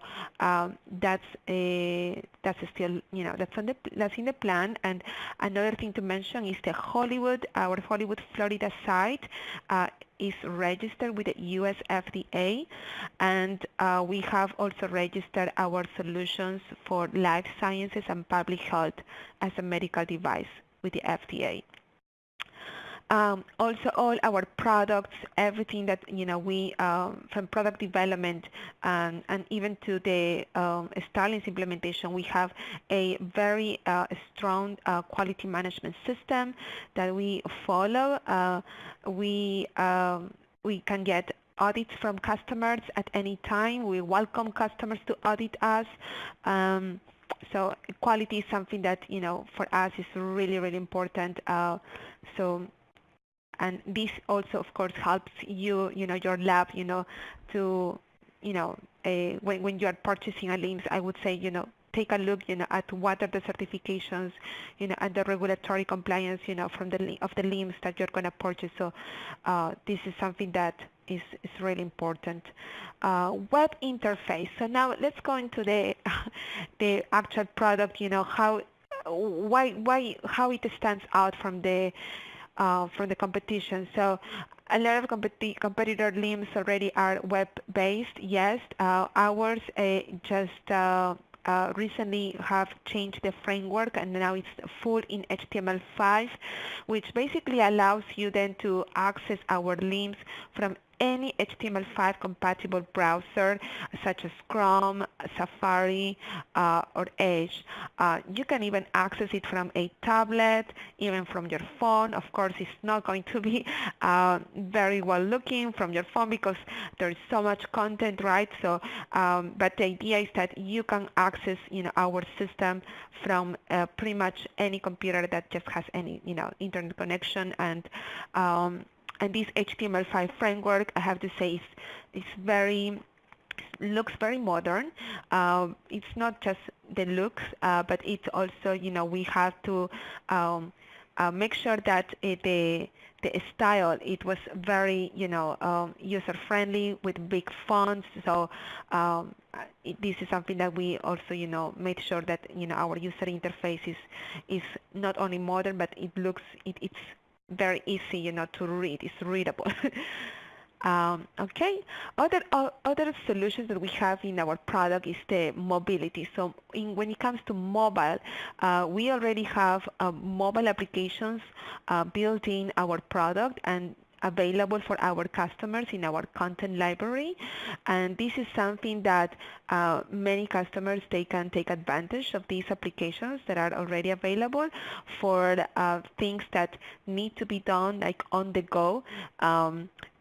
that's still that's in the plan. And another thing to mention is our Hollywood, Florida site is registered with the US FDA, and we have also registered our solutions for life sciences and public health as a medical device with the FDA. Also, all our products, everything that we from product development and even to the STARLIMS implementation, we have a very strong quality management system that we follow. We can get audits from customers at any time. We welcome customers to audit us. So quality is something that for us is really, really important. And this also, of course, helps your lab, to, when you are purchasing a LIMS, I would say, take a look, at what are the certifications, and the regulatory compliance, from the LIMS that you're going to purchase. So this is something that is really important. Web interface. So now let's go into the actual product. How it stands out from the competition. So a lot of competitor LIMS already are web-based. Yes, ours just recently have changed the framework, and now it's full in HTML5, which basically allows you then to access our LIMS from any HTML5 compatible browser, such as Chrome, Safari, or Edge. You can even access it from a tablet, even from your phone. Of course, it's not going to be very well looking from your phone because there's so much content, right? So, but the idea is that you can access, our system from pretty much any computer that just has any, internet connection. And this HTML5 framework, I have to say, looks very modern. It's not just the looks, but it's also, we have to make sure that the style, it was very, user-friendly with big fonts. So this is something that we also, made sure that, our user interface is not only modern, but it's very easy, to read. It's readable. Okay. Other solutions that we have in our product is the mobility. So when it comes to mobile, we already have mobile applications built in our product and available for our customers in our content library. And this is something that many customers, they can take advantage of these applications that are already available for things that need to be done like on the go,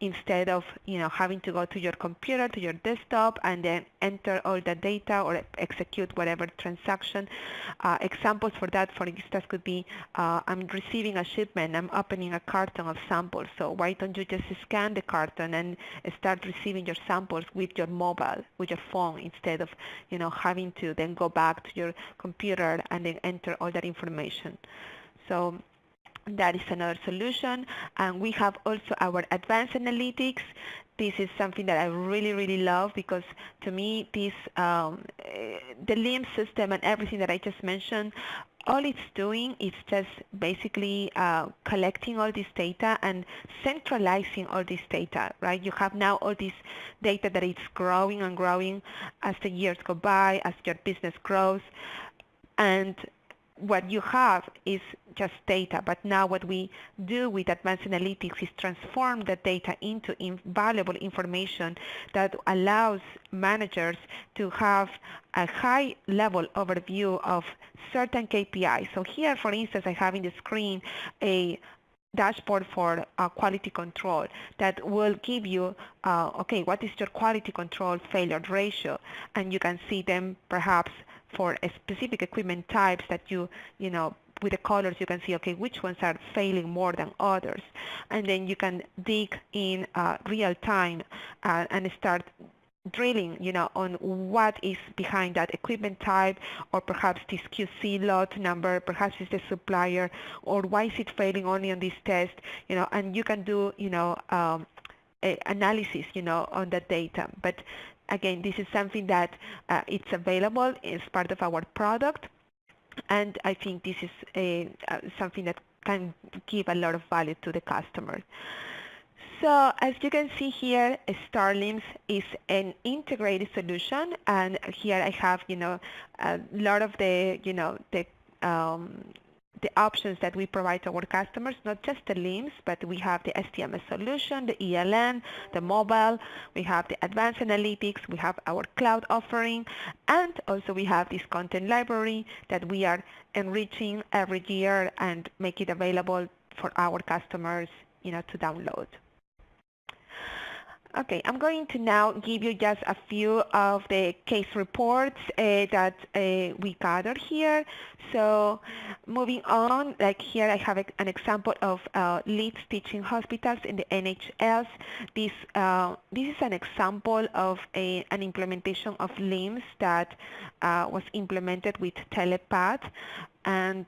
instead of having to go to your computer, to your desktop, and then enter all the data or execute whatever transaction. Examples for that, for instance, could be I'm receiving a shipment, I'm opening a carton of samples. So why don't you just scan the carton and start receiving your samples with your mobile, with your phone, instead of having to then go back to your computer and then enter all that information. So that is another solution. And we have also our advanced analytics. This is something that I really, really love, because to me, this the LIMS system and everything that I just mentioned, all it's doing is just basically collecting all this data and centralizing all this data, right? You have now all this data that it's growing and growing as the years go by, as your business grows. And what you have is just data, but now what we do with advanced analytics is transform the data into valuable information that allows managers to have a high level overview of certain KPIs. So here, for instance, I have in the screen a dashboard for quality control that will give you, okay, what is your quality control failure ratio? And you can see them perhaps for a specific equipment types that you know, with the colors you can see, okay, which ones are failing more than others. And then you can dig in real time and start drilling, on what is behind that equipment type, or perhaps this QC lot number, perhaps it's the supplier, or why is it failing only on this test, and you can do, analysis, on that data. But again, this is something that it's available as part of our product, and I think this is something that can give a lot of value to the customer. So as you can see here, STARLIMS is an integrated solution, and here I have, a lot of the, the options that we provide to our customers, not just the LIMS, but we have the STMS solution, the ELN, the mobile, we have the advanced analytics, we have our cloud offering, and also we have this content library that we are enriching every year and make it available for our customers, to download. Okay, I'm going to now give you just a few of the case reports that we gathered here. So moving on, like here I have an example of LEEDS teaching hospitals in the NHS. This is an example of an implementation of LIMS that was implemented with Telepath, and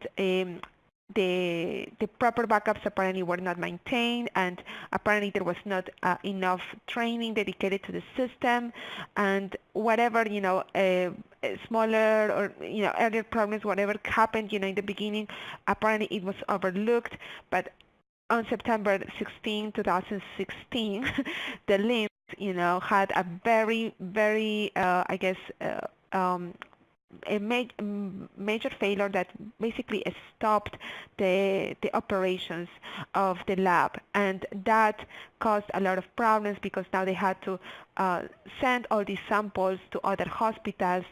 the proper backups apparently were not maintained, and apparently there was not enough training dedicated to the system, and whatever smaller or earlier problems, whatever happened in the beginning, apparently it was overlooked. But on September 16, 2016, the LIMS had a very I guess a major failure that basically stopped the operations of the lab, and that caused a lot of problems because now they had to send all these samples to other hospitals,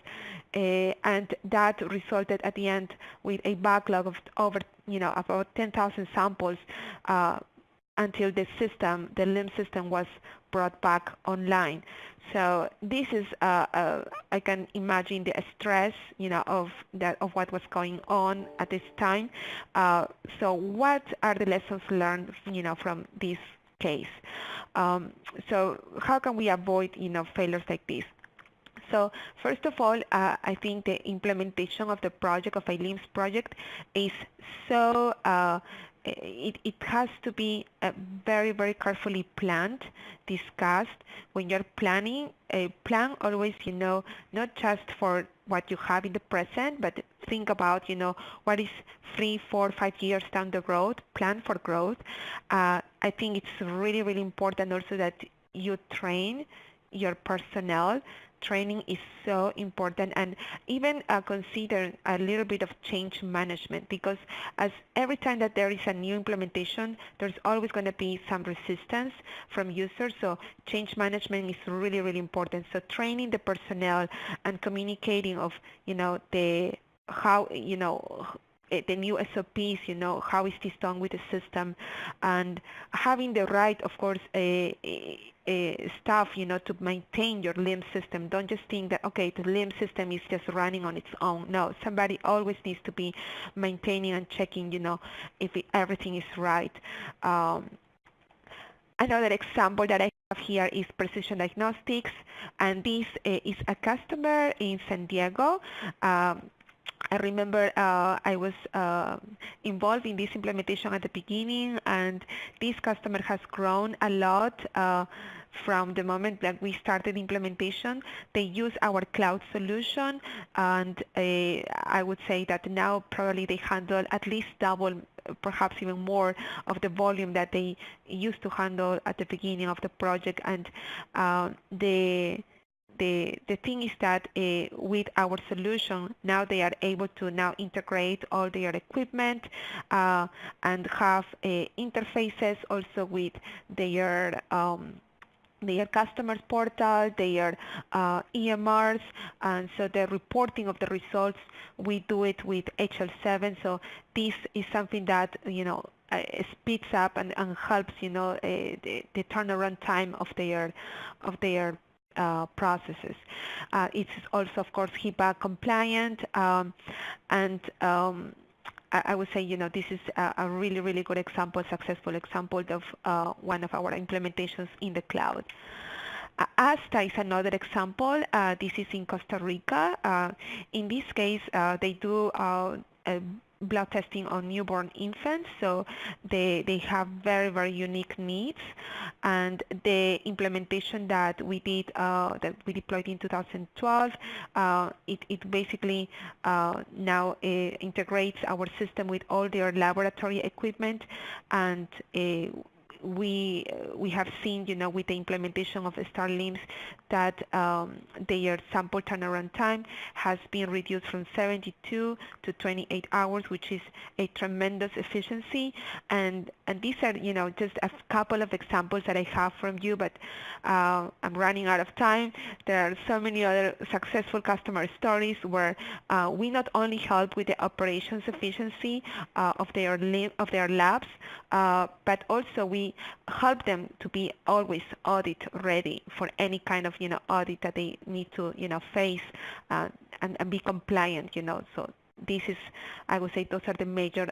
and that resulted at the end with a backlog of over about 10,000 samples until the LIMS system was brought back online. So this is, I can imagine the stress, of what was going on at this time. So what are the lessons learned, from this case? So how can we avoid, failures like this? So first of all, I think the implementation of the project, of a LIMS project, is so it has to be very carefully planned, discussed. When you're planning, plan always, not just for what you have in the present, but think about, what is 3, 4, 5 years down the road. Plan for growth. I think it's really important also that you train your personnel. Training is so important, and even consider a little bit of change management, because as every time that there is a new implementation, there's always going to be some resistance from users. So change management is really important. So training the personnel and communicating of the new SOPs, how is this done with the system, and having the right, of course, staff, to maintain your LIMS system. Don't just think that, okay, the LIMS system is just running on its own. No, somebody always needs to be maintaining and checking, if everything is right. Another example that I have here is Precision Diagnostics, and this is a customer in San Diego. I remember I was involved in this implementation at the beginning, and this customer has grown a lot from the moment that we started implementation. They use our cloud solution, and I would say that now probably they handle at least double, perhaps even more, of the volume that they used to handle at the beginning of the project. And the thing is that with our solution, now they are able to now integrate all their equipment and have interfaces also with their customers portal, their EMRs, and so the reporting of the results, we do it with HL7. So this is something that speeds up and helps the turnaround time of their processes. It's also, of course, HIPAA compliant, and I would say, this is a really good example, successful example of one of our implementations in the cloud. ASTA is another example. This is in Costa Rica. In this case, they do blood testing on newborn infants, so they have very unique needs, and the implementation that we did that we deployed in 2012, it basically now integrates our system with all their laboratory equipment, and we have seen, with the implementation of STARLIMS that their sample turnaround time has been reduced from 72 to 28 hours, which is a tremendous efficiency. And these are, just a couple of examples that I have from you, but I'm running out of time. There are so many other successful customer stories where we not only help with the operations efficiency of their labs, but also we help them to be always audit ready for any kind of audit that they need to face and be compliant. So this is, I would say, those are the major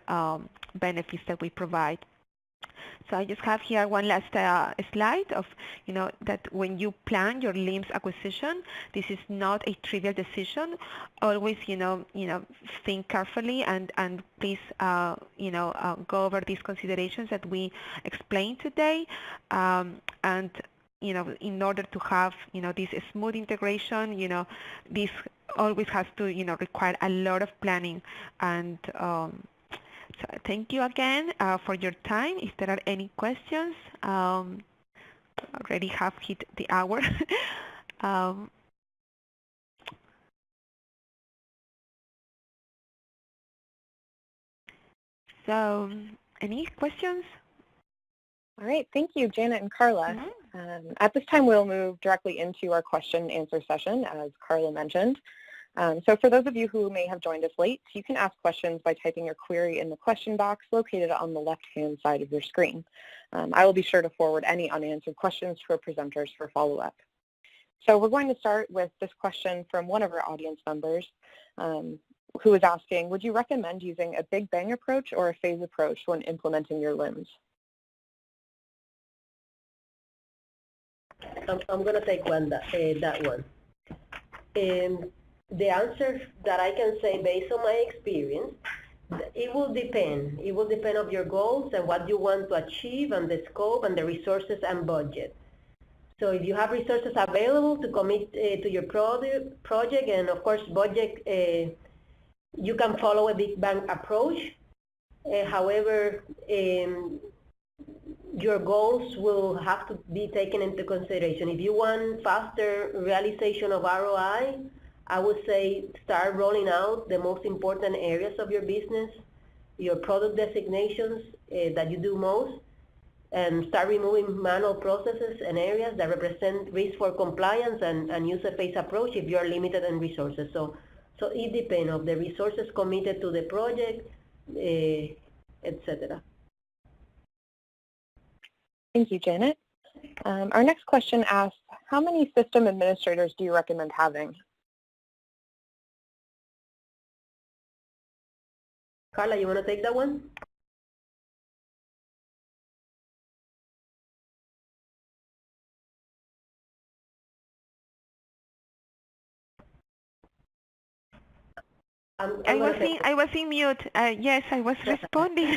benefits that we provide. So I just have here one last slide of, that when you plan your LIMS acquisition, this is not a trivial decision. Always, think carefully and please, go over these considerations that we explained today. And, in order to have, this smooth integration, this always has to, require a lot of planning. And so thank you again for your time. If there are any questions, already have hit the hour. So any questions? All right, thank you, Janet and Carla. At this time, we'll move directly into our question and answer session, as Carla mentioned. So for those of you who may have joined us late, you can ask questions by typing your query in the question box located on the left-hand side of your screen. I will be sure to forward any unanswered questions to our presenters for follow-up. So we're going to start with this question from one of our audience members who is asking, would you recommend using a big bang approach or a phase approach when implementing your LIMS? I'm going to take that one. The answer that I can say based on my experience, it will depend. It will depend on your goals and what you want to achieve and the scope and the resources and budget. So if you have resources available to commit to your project and of course budget, you can follow a big bang approach. However, your goals will have to be taken into consideration. If you want faster realization of ROI, I would say start rolling out the most important areas of your business, your product designations that you do most, and start removing manual processes and areas that represent risk for compliance and use a phase approach if you are limited in resources. So it depends on the resources committed to the project, etc. Thank you, Janet. Our next question asks, how many system administrators do you recommend having? Carla, you want to take that one? I was in mute. Yes, I was responding.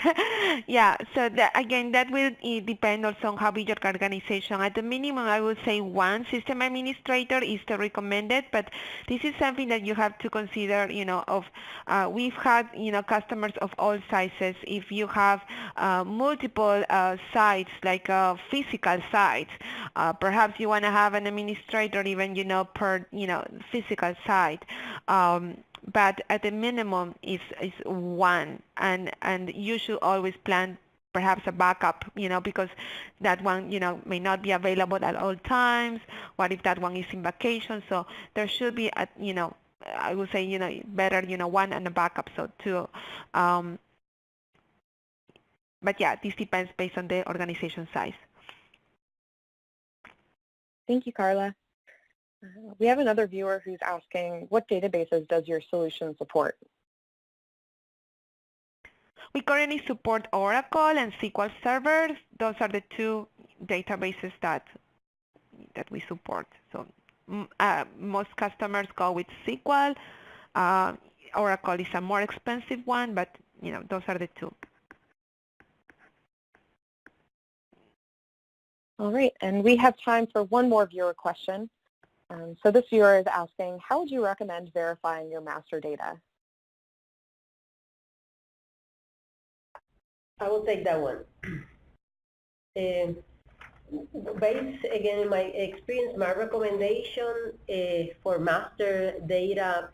Yeah, so again, that will depend also on how big your organization. At the minimum, I would say one system administrator is the recommended, but this is something that you have to consider, we've had, customers of all sizes. If you have multiple sites, like physical sites, perhaps you want to have an administrator even, per, physical site. But at the minimum is one, and you should always plan perhaps a backup, because that one, may not be available at all times. What if that one is in vacation? So there should be, I would say, better, one and a backup, so two. But yeah, this depends based on the organization size. Thank you, Carla. We have another viewer who's asking, what databases does your solution support? We currently support Oracle and SQL servers. Those are the two databases that we support. So most customers go with SQL. Oracle is a more expensive one, but those are the two. All right, and we have time for one more viewer question. So this viewer is asking, how would you recommend verifying your master data? I will take that one. Based, again, in my experience, my recommendation for master data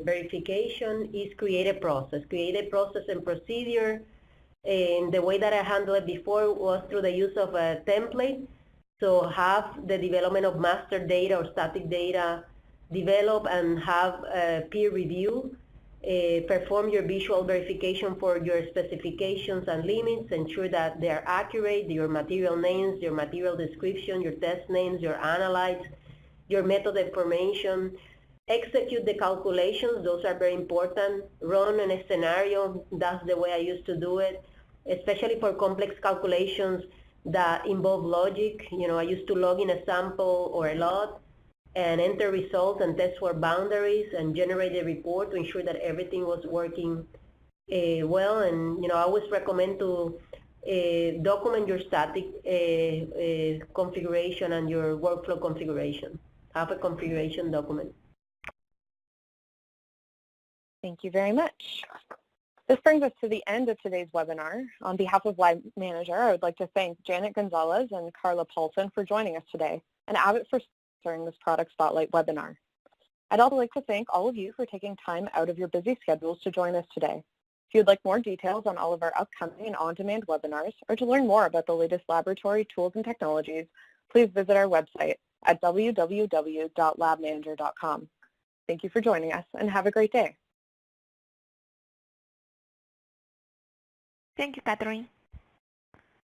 verification is create a process and procedure. And the way that I handled it before was through the use of a template. So have the development of master data or static data develop and have peer review. Perform your visual verification for your specifications and limits, ensure that they are accurate, your material names, your material description, your test names, your analytes, your method information. Execute the calculations, those are very important. Run in a scenario, that's the way I used to do it, especially for complex calculations that involve logic. You know, I used to log in a sample or a lot and enter results and test for boundaries and generate a report to ensure that everything was working well. And, you know, I always recommend to document your static configuration and your workflow configuration. Have a configuration document. Thank you very much. This brings us to the end of today's webinar. On behalf of Lab Manager, I would like to thank Janet Gonzalez and Carla Paulson for joining us today, and Abbott for during this Product Spotlight webinar. I'd also like to thank all of you for taking time out of your busy schedules to join us today. If you'd like more details on all of our upcoming and on-demand webinars, or to learn more about the latest laboratory tools and technologies, please visit our website at www.labmanager.com. Thank you for joining us, and have a great day. Thank you, Catherine.